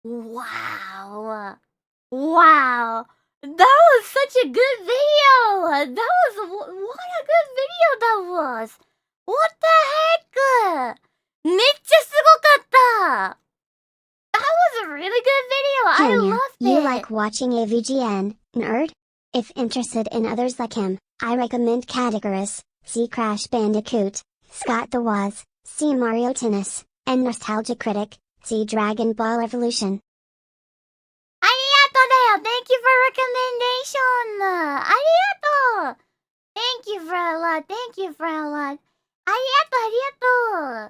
Wow. Wow. That was such a good video. That was what a good video that was. What the heck? めっちゃすごかった。That was a really good video. I Henya, loved you it. like watching AVGN, nerd? If interested in others like him, I recommend Categories, See Crash Bandicoot, Scott the Woz, See Mario Tennis, and Nostalgia Critic, See Dragon Ball Evolution. ありがとうだよ. Thank you for recommendation. ありがとう. Thank you for a lot. Thank you for a lot. ありがとう、ありがと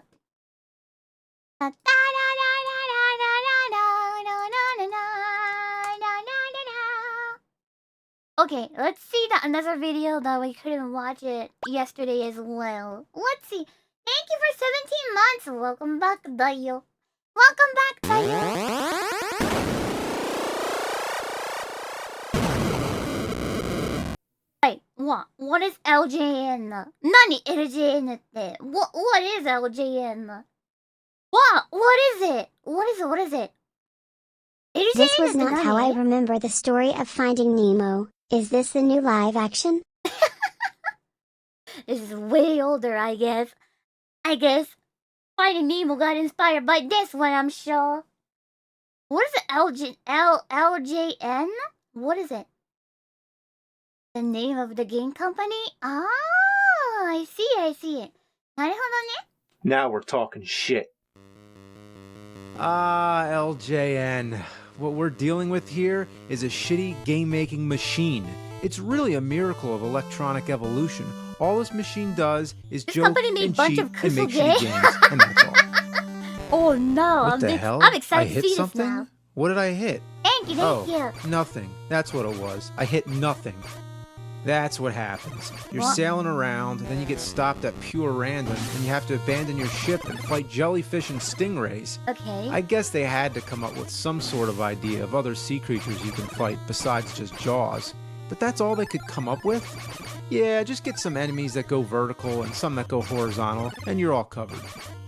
う。タタララララララララララララララララララ Okay, let's see another video that we couldn't watch it yesterday as well. Let's see. Thank you for 17 months. Welcome back, dayo. Welcome back, dayo. Wait, what is LJN? 何 LJN って？ What is LJN? What is it? What is it? This was not how I remember the story of Finding Nemo. Is this the new live action? This is way older, I guess. Finding Nemo got inspired by this one, I'm sure. What is it? LJN? What is it? The name of the game company? Ah, I see it. なるほどね。 Now we're talking shit. LJN. What we're dealing with here is a shitty game-making machine. It's really a miracle of electronic evolution. All this machine does is joke and cheat and make shitty games, and that's all. Oh no, What the hell? I'm excited I to hit see something? this now. What did I hit? Thank you. Nothing. That's what it was. I hit nothing. That's what happens. You're sailing around, and then you get stopped at pure random, and you have to abandon your ship and fight jellyfish and stingrays. Okay. I guess they had to come up with some sort of idea of other sea creatures you can fight besides just Jaws. But that's all they could come up with? Yeah, just get some enemies that go vertical and some that go horizontal, and you're all covered.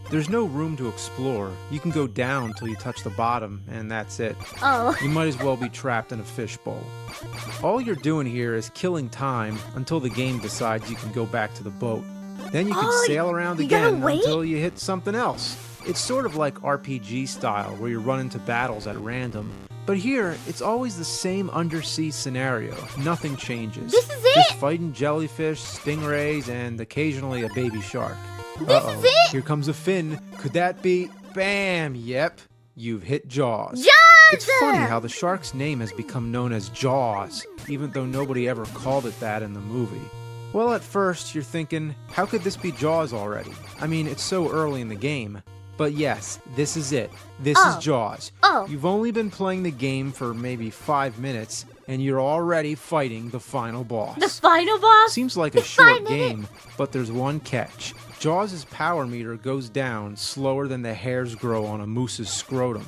There's no room to explore. You can go down till you touch the bottom, and that's it. Oh. You might as well be trapped in a fishbowl. All you're doing here is killing time until the game decides you can go back to the boat. Then you can sail around again until you hit something else. It's sort of like RPG style, where you run into battles at random. But here, it's always the same undersea scenario. Nothing changes. This is it! Just fighting jellyfish, stingrays, and occasionally a baby shark. This is it! Here comes a fin. Could that be? Bam! Yep. You've hit Jaws. Jaws! It's funny how the shark's name has become known as Jaws, even though nobody ever called it that in the movie. Well, at first, you're thinking, how could this be Jaws already? I mean, it's so early in the game. But yes, this is it. This is Jaws. You've only been playing the game for maybe 5 minutes, and you're already fighting the final boss. The final boss? Seems like a short game, but there's one catch. Jaws' power meter goes down slower than the hairs grow on a moose's scrotum.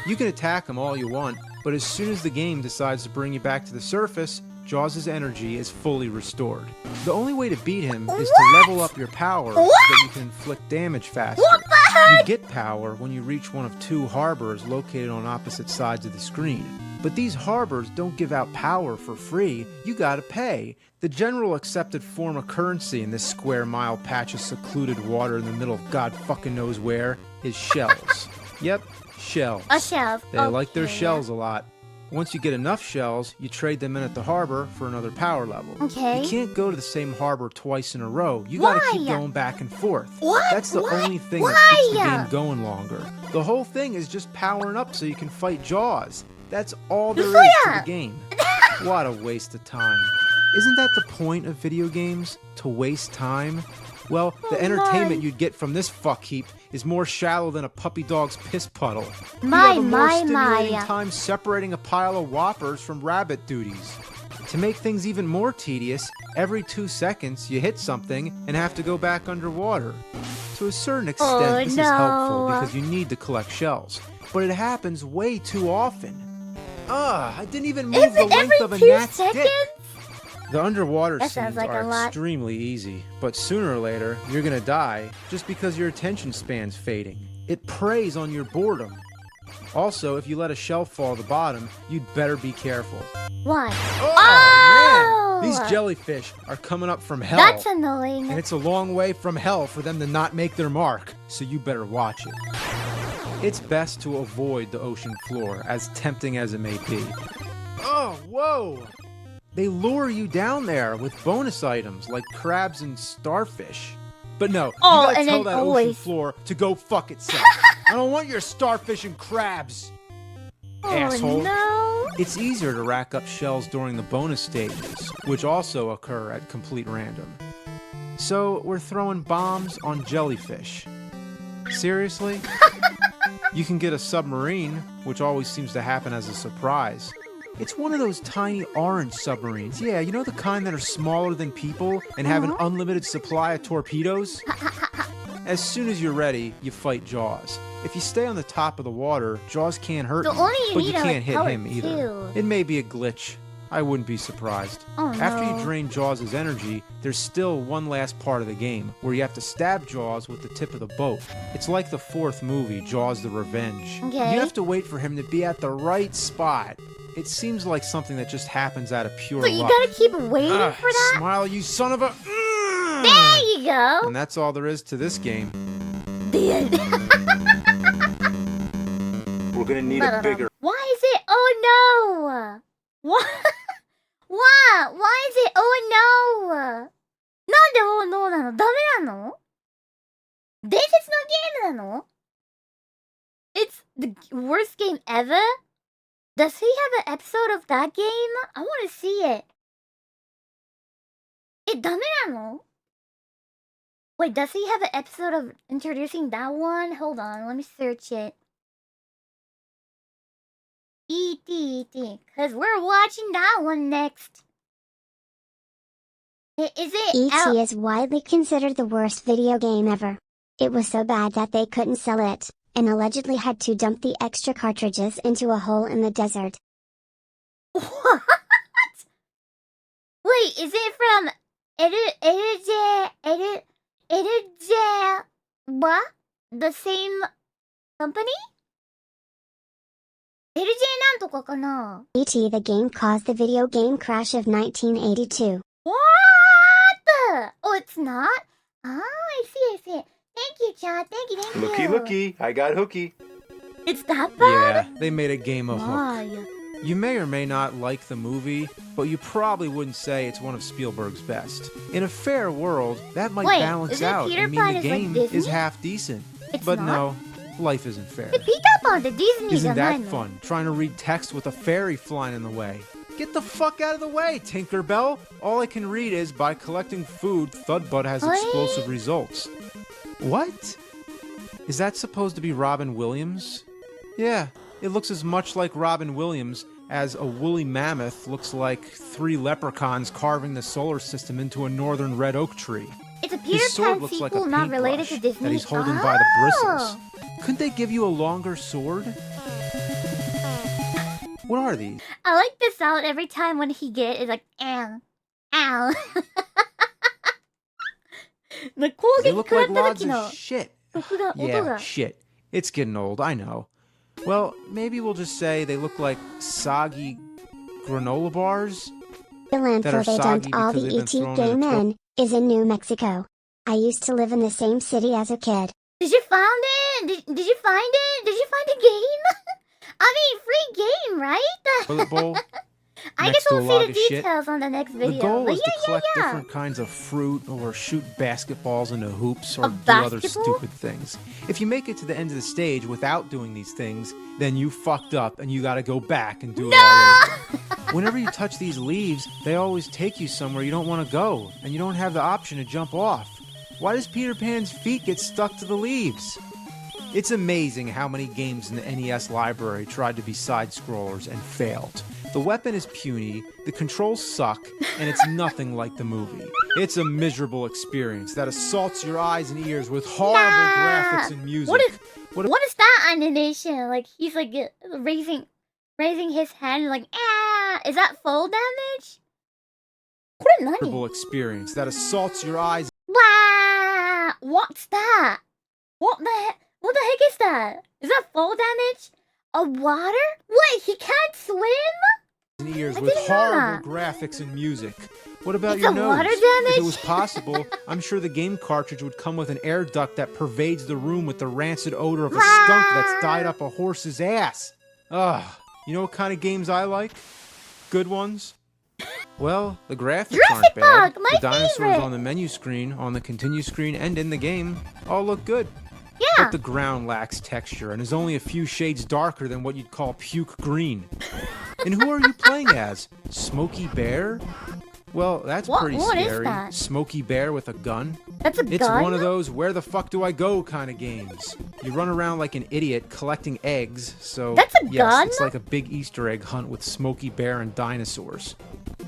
You can attack him all you want, but as soon as the game decides to bring you back to the surface, Jaws' energy is fully restored. The only way to beat him is to level up your power so that you can inflict damage faster. What the heck? You get power when you reach one of 2 harbors located on opposite sides of the screen. But these harbors don't give out power for free, you gotta pay. The general accepted form of currency in this square mile patch of secluded water in the middle of God fucking knows where is shells. Yep, shells. A shell. They like their shells a lot. Once you get enough shells, you trade them in at the harbor for another power level. Okay. You can't go to the same harbor twice in a row. You gotta keep going back and forth. That's the only thing that keeps the game going longer. The whole thing is just powering up so you can fight Jaws. That's all there is to the game. What a waste of time. Isn't that the point of video games? To waste time? Well, the entertainment you'd get from this fuck heap is more shallow than a puppy dog's piss puddle. You'd have a more stimulating time separating a pile of whoppers from rabbit duties. To make things even more tedious, every 2 seconds you hit something and have to go back underwater. To a certain extent, this is helpful because you need to collect shells, but it happens way too often. I didn't even move the length of a gnat's dick. The underwater scenes are extremely easy, but sooner or later, you're gonna die just because your attention span's fading. It preys on your boredom. Also, if you let a shell fall to the bottom, you'd better be careful. Why? Oh, man! These jellyfish are coming up from hell. That's annoying. And it's a long way from hell for them to not make their mark, so you better watch it. It's best to avoid the ocean floor, as tempting as it may be. Oh, whoa! They lure you down there with bonus items like crabs and starfish. But no, you gotta tell that ocean floor to go fuck itself. I don't want your starfish and crabs, asshole. No. It's easier to rack up shells during the bonus stages, which also occur at complete random. So we're throwing bombs on jellyfish. Seriously? You can get a submarine, which always seems to happen as a surprise. It's one of those tiny orange submarines. Yeah, you know the kind that are smaller than people and have an unlimited supply of torpedoes? As soon as you're ready, you fight Jaws. If you stay on the top of the water, Jaws can't hurt you, but you can't hit him either. It may be a glitch. I wouldn't be surprised. After you drain Jaws' energy, there's still one last part of the game, where you have to stab Jaws with the tip of the boat. It's like the fourth movie, Jaws the Revenge. Okay. You have to wait for him to be at the right spot. It seems like something that just happens out of pure But you luck. gotta keep waiting for that? Smile, you son of a... There you go! And that's all there is to this game. The end. We're gonna need a bigger... Why is it? Oh no! What? Why? Why is it? Oh no! なんで oh no なの？ダメなの？伝説のゲームなの？ It's the worst game ever? Does he have an episode of that game? I want to see it. え、ダメなの? Wait, does he have an episode of introducing that one? Hold on, let me search it. E.T. Because we're watching that one next. Is it E.T. is widely considered the worst video game ever. It was so bad that they couldn't sell it, and allegedly had to dump the extra cartridges into a hole in the desert. What? Wait, is it from what? The same company? LJ なんとかかな? E.T. the game caused the video game crash of 1982. What? Oh, it's not? Ah, I see. Thank you, Chad. Thank you. Looky, I got hooky. It's that bad? Yeah, they made a game of Hook. You may or may not like the movie, but you probably wouldn't say it's one of Spielberg's best. In a fair world, that might balance out and mean the game is half decent. But no, life isn't fair. Isn't that fun, trying to read text with a fairy flying in the way? Get the fuck out of the way, Tinkerbell! All I can read is, by collecting food, Thudbutt has explosive results. What? Is that supposed to be Robin Williams? Yeah, it looks as much like Robin Williams as a woolly mammoth looks like 3 leprechauns carving the solar system into a northern red oak tree. It's a Peter His sword Pan looks like sequel a not related to paintbrush Disney. that he's holding by the bristles. Couldn't they give you a longer sword? What are these? I like the sound every time when he get is like ow. The They look like logs of shit. Yeah, shit. It's getting old, I know. Well, maybe we'll just say they look like soggy granola bars. The landfill they dumped all the E.T. game in is in New Mexico. I used to live in the same city as a kid. Did you find it? Did you find it? Did you find the game? I mean, free game, right? Toilet bowl. I guess we'll see the details on the next video. The goal is to collect different kinds of fruit or shoot basketballs into hoops or do other stupid things. If you make it to the end of the stage without doing these things, then you fucked up and you gotta go back and do it all over. Whenever you touch these leaves, they always take you somewhere you don't want to go, and you don't have the option to jump off. Why does Peter Pan's feet get stuck to the leaves? It's amazing how many games in the NES library tried to be side-scrollers and failed. The weapon is puny, the controls suck, and it's nothing like the movie. It's a miserable experience that assaults your eyes and ears with horrible graphics and music. What is that animation? Like, he's like raising his hand like, ah! Is that fall damage? Horrible experience that assaults your eyes. Wow! What's that? What the heck is that? Is that fall damage? A water? Wait, he can't swim? Ears with horrible graphics and music. What about your nose? Water damage? If it was possible, I'm sure the game cartridge would come with an air duct that pervades the room with the rancid odor of a skunk that's dyed up a horse's ass. Ugh. You know what kind of games I like? Good ones? Well, the graphics aren't bad. The dinosaurs on the menu screen, on the continue screen, and in the game all look good. Yeah. But the ground lacks texture and is only a few shades darker than what you'd call puke green. And who are you playing as? Smokey Bear? Well, that's pretty scary. What is that? Smokey Bear with a gun? That's a gun? It's one of those where the fuck do I go kind of games. You run around like an idiot collecting eggs, so that's a gun? It's like a big Easter egg hunt with Smokey Bear and dinosaurs.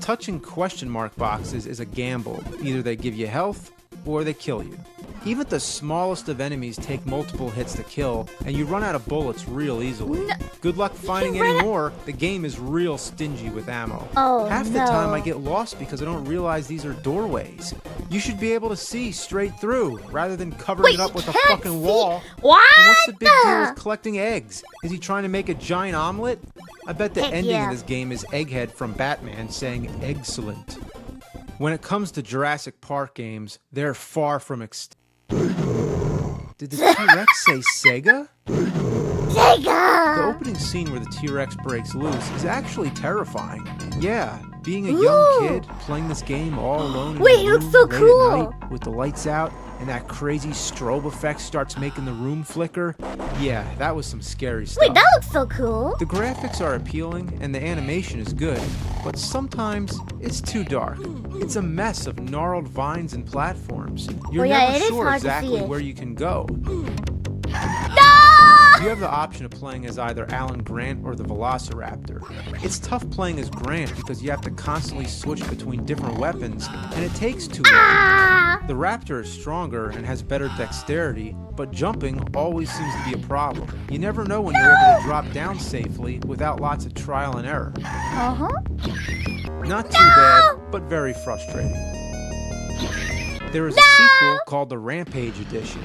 Touching question mark boxes is a gamble. Either they give you health or they kill you. Even the smallest of enemies take multiple hits to kill, and you run out of bullets real easily. No. Good luck finding any more. The game is real stingy with ammo. Half the time I get lost because I don't realize these are doorways. You should be able to see straight through, rather than covering it up with a fucking wall. What? And what's the big deal with collecting eggs? Is he trying to make a giant omelet? I bet the ending of this game is Egghead from Batman saying excellent. When it comes to Jurassic Park games, they're far from extinct. Did the T-Rex say Sega? Sega! The opening scene where the T-Rex breaks loose is actually terrifying. Yeah, being a young kid playing this game all alone in the room it looks so late cool. at night with the lights out and that crazy strobe effect starts making the room flicker. Yeah, that was some scary stuff. Wait, that looks so cool. The graphics are appealing and the animation is good, but sometimes it's too dark. It's a mess of gnarled vines and platforms. You're never sure exactly where you can go. You have the option of playing as either Alan Grant or the Velociraptor. It's tough playing as Grant because you have to constantly switch between different weapons, and it takes too long. The Raptor is stronger and has better dexterity, but jumping always seems to be a problem. You never know when you're able to drop down safely without lots of trial and error. Not too bad, but very frustrating. There is a sequel called the Rampage Edition.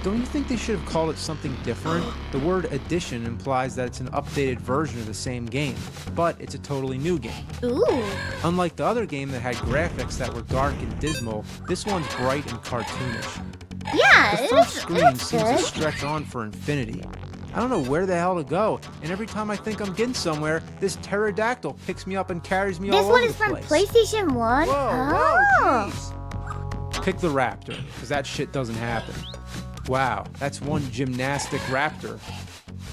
Don't you think they should have called it something different? The word edition implies that it's an updated version of the same game, but it's a totally new game. Ooh. Unlike the other game that had graphics that were dark and dismal, this one's bright and cartoonish. Yeah, the first screen seems to stretch on for infinity. I don't know where the hell to go, and every time I think I'm getting somewhere, this pterodactyl picks me up and carries me all over the place. This one is from PlayStation 1? Whoa, jeez. Pick the Raptor, because that shit doesn't happen. Wow, that's one gymnastic raptor.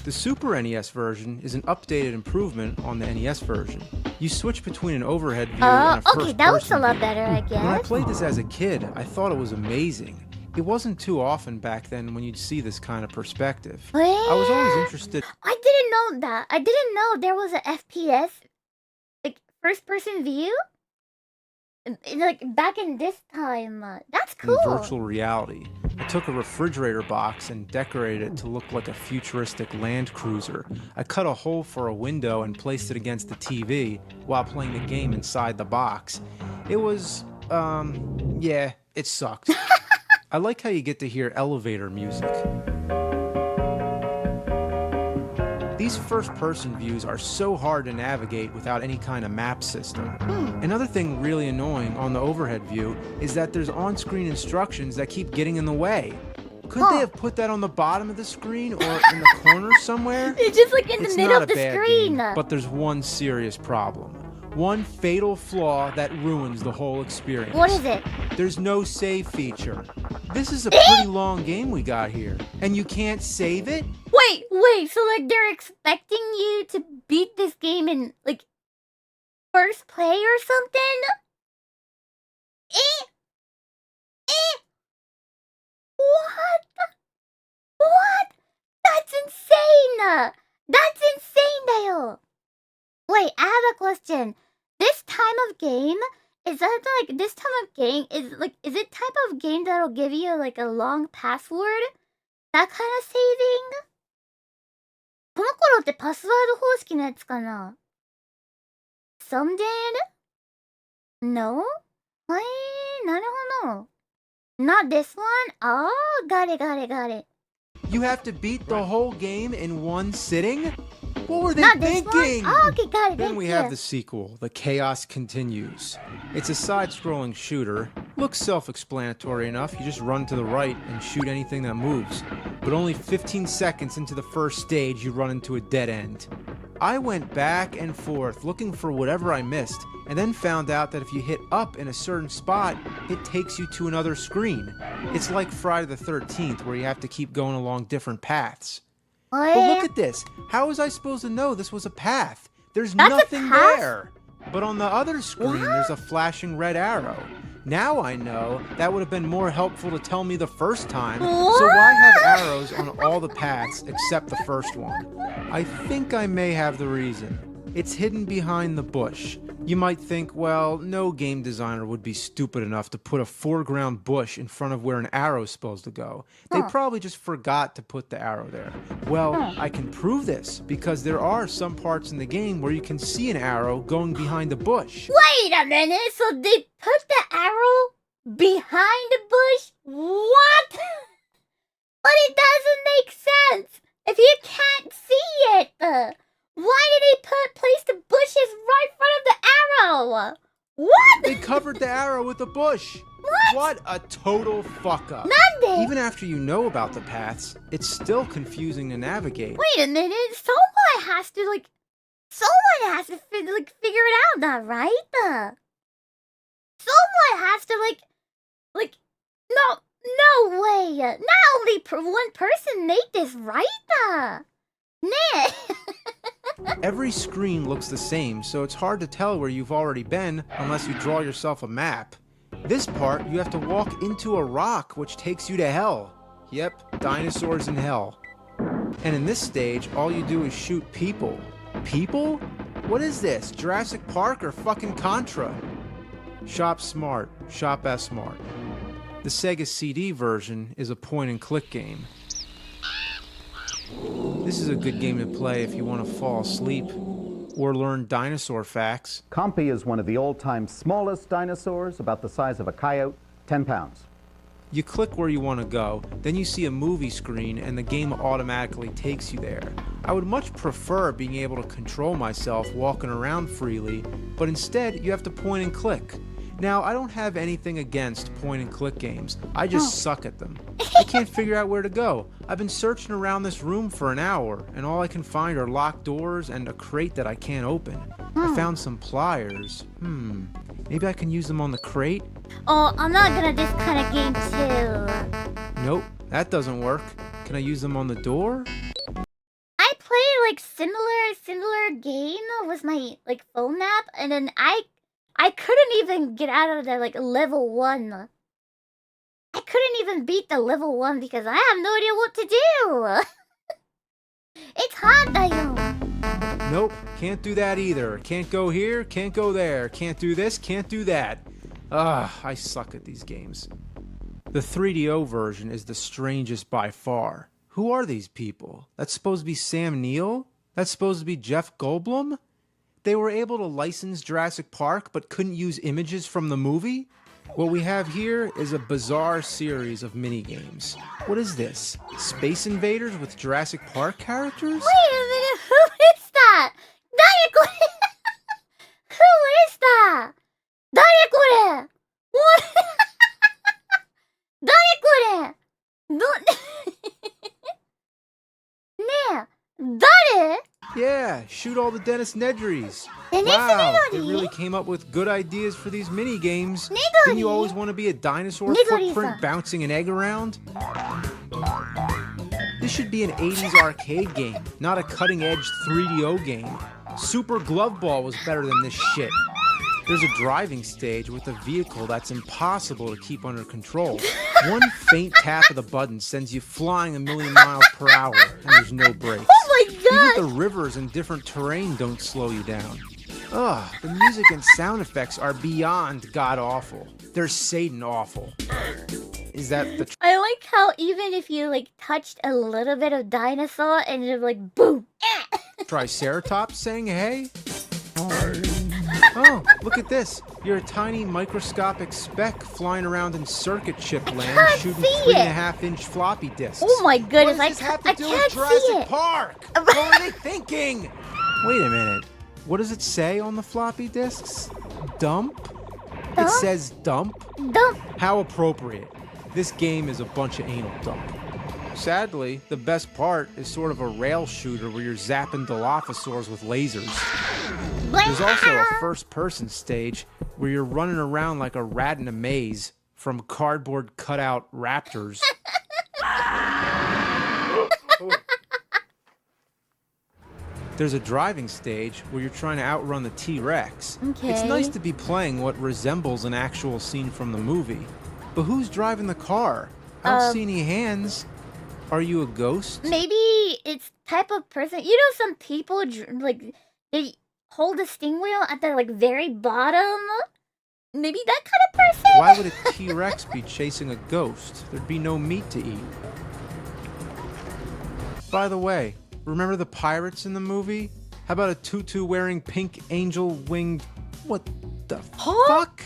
The Super NES version is an updated improvement on the NES version. You switch between an overhead view and a first-person view. That looks a lot better, I guess. When I played this as a kid, I thought it was amazing. It wasn't too often back then when you'd see this kind of perspective. I was always interested. I didn't know that. I didn't know there was an FPS, like first-person view. Like back in this time. That's cool. In virtual reality. I took a refrigerator box and decorated it to look like a futuristic Land Cruiser. I cut a hole for a window and placed it against the TV while playing the game inside the box. It was, yeah, it sucked. I like how you get to hear elevator music. These first-person views are so hard to navigate without any kind of map system. Another thing really annoying on the overhead view is that there's on-screen instructions that keep getting in the way. Couldn't they have put that on the bottom of the screen or in the corner somewhere? It's just like in the middle of the screen. Game, but there's one serious problem. One fatal flaw that ruins the whole experience. What is it? There's no save feature. This is a pretty long game we got here, and you can't save it? Wait, so like they're expecting you to beat this game in like first play or something? What? That's insane! That's insane, dayo! Wait, I have a question. This time of game, is that like, this time of game, is it type of game that'll give you like a long password? That kind of saving? この頃ってパスワード方式のやつかな? Some did? No? なるほど. Not this one? Oh, got it. You have to beat the whole game in one sitting? What were they Not this one? thinking? Oh, okay, got it. Then thank we you. have the sequel, The Chaos Continues. It's a side-scrolling shooter. Looks self-explanatory enough. You just run to the right and shoot anything that moves. But only 15 seconds into the first stage, you run into a dead end. I went back and forth looking for whatever I missed, and then found out that if you hit up in a certain spot, it takes you to another screen. It's like Friday the 13th, where you have to keep going along different paths. What? But look at this. How was I supposed to know this was a path? There's That's a nothing path? there. But on the other screen, there's a flashing red arrow. Now I know that would have been more helpful to tell me the first time. So why have arrows on all the paths except the first one? I think I may have the reason. It's hidden behind the bush. You might think, well, no game designer would be stupid enough to put a foreground bush in front of where an arrow is supposed to go. They probably just forgot to put the arrow there. Well, I can prove this because there are some parts in the game where you can see an arrow going behind the bush. Wait a minute, so they put the arrow behind the bush? What? But it doesn't make sense if you can't see it. Why did they place the bushes right in front of the arrow? What? They covered the arrow with a bush. What a total fuck up. Nande? Even after you know about the paths, it's still confusing to navigate. Wait a minute, someone has to figure it out now, right? Someone has to no way. Not only one person made this, right? Nah. Every screen looks the same, so it's hard to tell where you've already been unless you draw yourself a map. This part, you have to walk into a rock, which takes you to hell. Yep, dinosaurs in hell. And in this stage, all you do is shoot people. People? What is this, Jurassic Park or fucking Contra? Shop smart, shop S-smart. The Sega CD version is a point-and-click game. This is a good game to play if you want to fall asleep or learn dinosaur facts. Compy is one of the all-time smallest dinosaurs, about the size of a coyote, 10 pounds. You click where you want to go, then you see a movie screen and the game automatically takes you there. I would much prefer being able to control myself walking around freely, but instead you have to point and click. Now, I don't have anything against point-and-click games. I just suck at them. I can't figure out where to go. I've been searching around this room for an hour, and all I can find are locked doors and a crate that I can't open. I found some pliers. Maybe I can use them on the crate? Oh, I'm not good at this kind of game too. Nope, that doesn't work. Can I use them on the door? I played similar game with my phone app, and then I couldn't even get out of the level 1. I couldn't even beat the level 1 because I have no idea what to do. It's hard, dayo. Nope, can't do that either. Can't go here, can't go there. Can't do this, can't do that. I suck at these games. The 3DO version is the strangest by far. Who are these people? That's supposed to be Sam Neill? That's supposed to be Jeff Goldblum? They were able to license Jurassic Park but couldn't use images from the movie? What we have here is a bizarre series of minigames. What is this? Space Invaders with Jurassic Park characters? Wait a minute, who is that? Who is that? What? Yeah, shoot all the Dennis Nedrys. Dennis Wow, they Nedry? really came up with good ideas for these mini games. Nedry? Didn't you always want to be a dinosaur Nedry-san. footprint bouncing an egg around? This should be an 80s arcade game, not a cutting-edge 3DO game. Super Glove Ball was better than this shit. There's a driving stage with a vehicle that's impossible to keep under control. One faint tap of the button sends you flying 1,000,000 miles per hour, and there's no brakes. Oh my god! Even the rivers and different terrain don't slow you down. Ugh, the music and sound effects are beyond god-awful. They're Satan-awful. Is that the... I like how even if you touched a little bit of dinosaur and you're boom! Triceratops saying hey? Oh, look at this. You're a tiny microscopic speck flying around in circuit chip land, shooting 3.5-inch floppy disks. Oh my goodness, what does this have to do can't with Jurassic see it. Park? What were they thinking? Wait a minute. What does it say on the floppy disks? Dump? It says dump? Dump. How appropriate. This game is a bunch of anal dump. Sadly, the best part is sort of a rail shooter where you're zapping Dilophosaurs with lasers. There's also a first-person stage where you're running around like a rat in a maze from cardboard cutout raptors. There's a driving stage where you're trying to outrun the T-Rex. Okay. It's nice to be playing what resembles an actual scene from the movie. But who's driving the car? I don't see any hands. Are you a ghost? Maybe it's type of person. You know, some people like they hold the steering wheel at the like very bottom. Maybe that kind of person. Why would a T-Rex be chasing a ghost? There'd be no meat to eat. By the way, remember the pirates in the movie? How about a tutu-wearing pink angel-winged... What the fuck?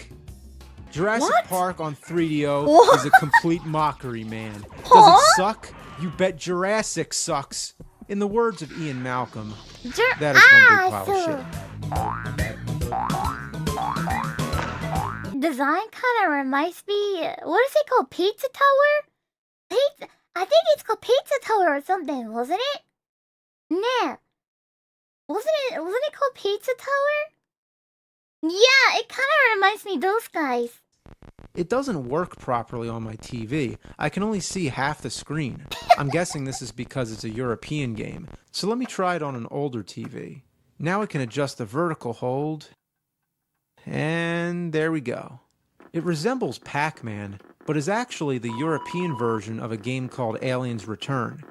Jurassic Park on 3DO is a complete mockery, man. Does it suck? You bet Jurassic sucks. In the words of Ian Malcolm, that is one big pile of shit. Design kind of reminds me... What is it called? Pizza Tower? I think it's called Pizza Tower or something, wasn't it? Nah. Wasn't it called Pizza Tower? Yeah, it kind of reminds me of those guys. It doesn't work properly on my TV. I can only see half the screen. I'm guessing this is because it's a European game. So let me try it on an older TV. Now I can adjust the vertical hold. And there we go. It resembles Pac-Man, but is actually the European version of a game called Aliens Return.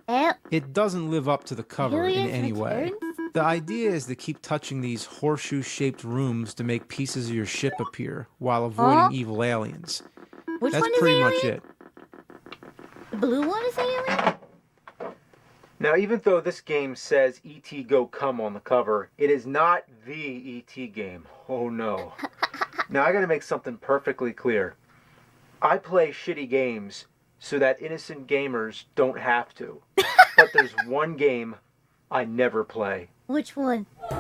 It doesn't live up to the cover in any way. The idea is to keep touching these horseshoe-shaped rooms to make pieces of your ship appear while avoiding evil aliens. Which That's one is pretty alien? much it. The blue one is alien? Now, even though this game says E.T. Go Come on the cover, it is not the E.T. game. Oh no. Now, I gotta make something perfectly clear. I play shitty games so that innocent gamers don't have to. But there's one game I never play. Which one? Not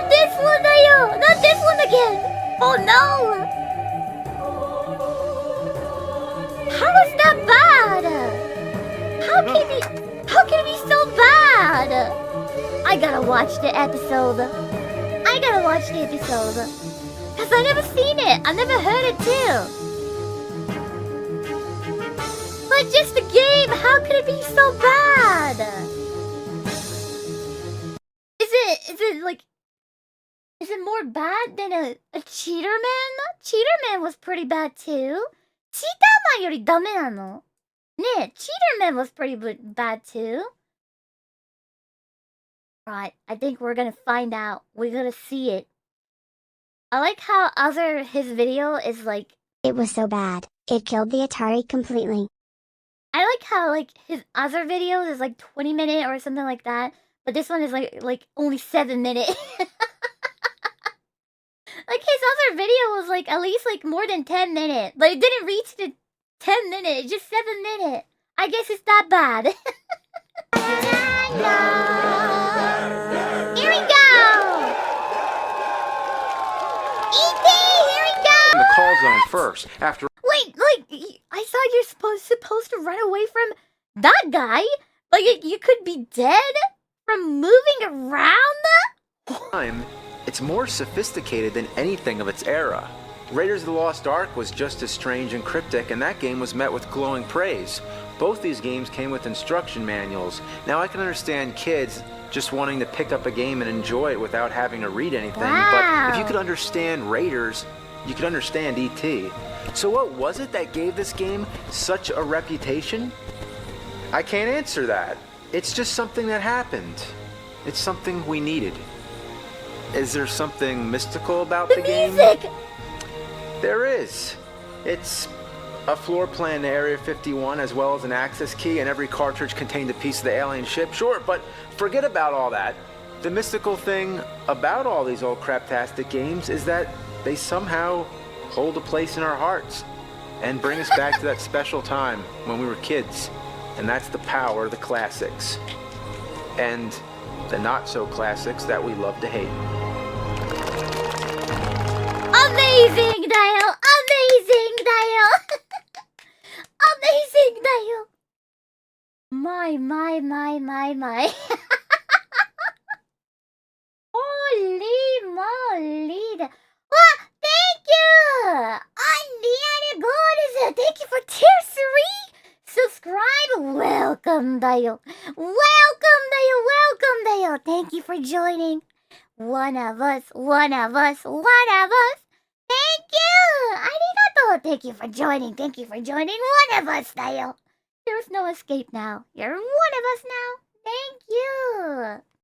this one, dayo! Not this one again! Oh no! How is that bad? How can it be so bad? I gotta watch the episode. Cause I never seen it. I never heard it too. But just the game, how could it be so bad? Is it more bad than a Cheaterman? Cheaterman was pretty bad too. Cheaterman よりダメなの? Ne, Cheaterman was pretty bad too. Right, I think we're gonna find out. We're gonna see it. I like how his video is like... It was so bad, it killed the Atari completely. I like how his other videos is like 20 minutes or something like that. But this one is like only 7 minutes. Like his other video was like at least like more than 10 minutes. But it didn't reach the 10 minutes, just 7 minutes. I guess it's that bad. Here we go! E.T., here we go! The call zone first. After Wait, I thought you're supposed to run away from that guy? Like, you could be dead from moving around? time, it's more sophisticated than anything of its era. Raiders of the Lost Ark was just as strange and cryptic, and that game was met with glowing praise. Both these games came with instruction manuals. Now I can understand kids just wanting to pick up a game and enjoy it without having to read anything, but if you could understand Raiders, you could understand E.T. So what was it that gave this game such a reputation? I can't answer that. It's just something that happened. It's something we needed. Is there something mystical about the game? Music! There is. It's A floor plan to Area 51 as well as an access key, and every cartridge contained a piece of the alien ship. Sure, but forget about all that. The mystical thing about all these old craptastic games is that they somehow hold a place in our hearts and bring us back to that special time when we were kids. And that's the power of the classics. And the not-so-classics that we love to hate. Amazing, dayo! Amazing, dayo! Amazing, dayo! My. Holy moly! Well, thank you! Thank you for tier 3! Subscribe! Welcome, dayo! Welcome, dayo! Thank you for joining! One of us! Thank you! Arigato! Thank you for joining! One of us, dayo! There's no escape now. You're one of us now! Thank you!